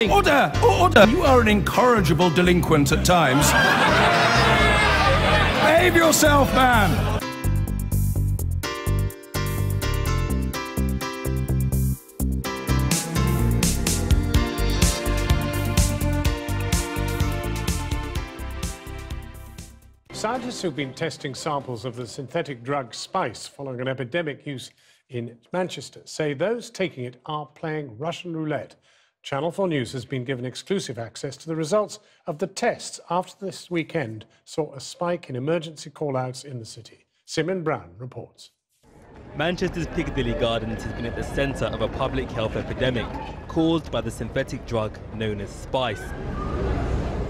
Order! Order! You are an incorrigible delinquent at times. Behave yourself, man! Scientists who've been testing samples of the synthetic drug spice following an epidemic use in Manchester say those taking it are playing Russian roulette. Channel 4 News has been given exclusive access to the results of the tests after this weekend saw a spike in emergency call-outs in the city. Simon Brown reports. Manchester's Piccadilly Gardens has been at the centre of a public health epidemic caused by the synthetic drug known as spice.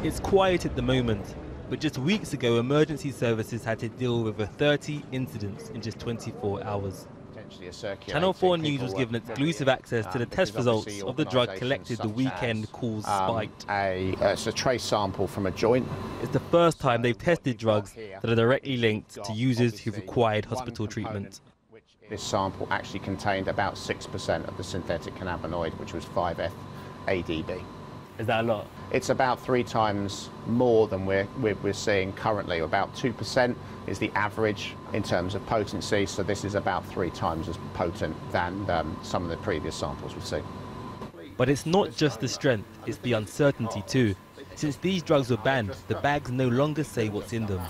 It's quiet at the moment, but just weeks ago emergency services had to deal with over 30 incidents in just 24 hours. Channel 4 News was given exclusive access to the test results of the drug collected the weekend caused spiked. It's a trace sample from a joint. It's the first time they've tested drugs that are directly linked to users who required hospital treatment. This sample actually contained about 6% of the synthetic cannabinoid, which was 5F-ADB. Is that a lot? It's about 3 times more than we're seeing currently. About 2% is the average in terms of potency, so this is about 3 times as potent than some of the previous samples we've seen. But it's not just the strength, it's the uncertainty too. Since these drugs were banned, the bags no longer say what's in them.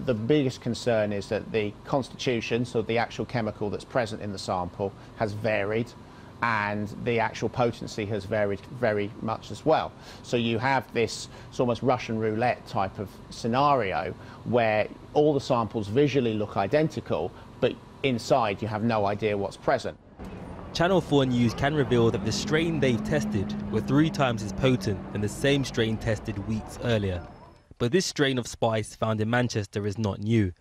The biggest concern is that the constitution, so the actual chemical that's present in the sample, has varied, and the actual potency has varied very much as well. So you have this almost Russian roulette type of scenario where all the samples visually look identical, but inside you have no idea what's present. Channel 4 News can reveal that the strain they've tested were 3 times as potent than the same strain tested weeks earlier. But this strain of spice found in Manchester is not new.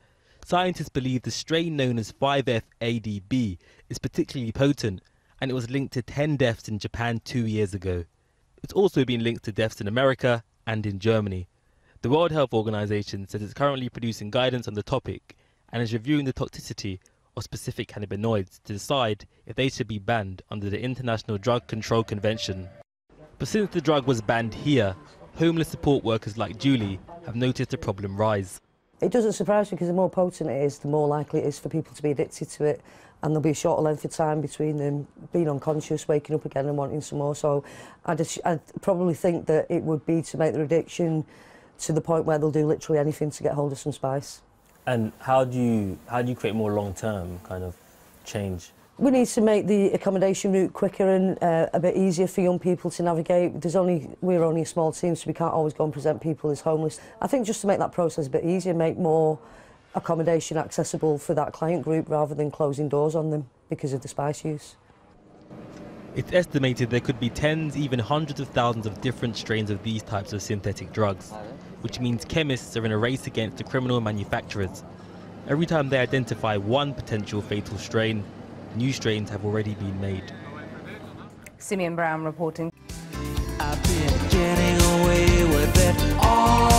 Scientists believe the strain known as 5F-ADB is particularly potent, and it was linked to 10 deaths in Japan 2 years ago. It's also been linked to deaths in America and in Germany. The World Health Organization says it's currently producing guidance on the topic and is reviewing the toxicity of specific cannabinoids to decide if they should be banned under the International Drug Control Convention. But since the drug was banned here, homeless support workers like Julie have noticed the problem rise. It doesn't surprise me because the more potent it is, the more likely it is for people to be addicted to it, and there'll be a shorter length of time between them being unconscious, waking up again and wanting some more. So I'd probably think that it would be to make their addiction to the point where they'll do literally anything to get hold of some spice. And how do you create more long-term kind of change? We need to make the accommodation route quicker and a bit easier for young people to navigate. We're only a small team, so we can't always go and present people as homeless. I think just to make that process a bit easier, make more accommodation accessible for that client group rather than closing doors on them because of the spice use. It's estimated there could be tens, even hundreds of thousands of different strains of these types of synthetic drugs, which means chemists are in a race against the criminal manufacturers. Every time they identify one potential fatal strain, new strains have already been made. Simeon Brown reporting. I've been getting away with it all.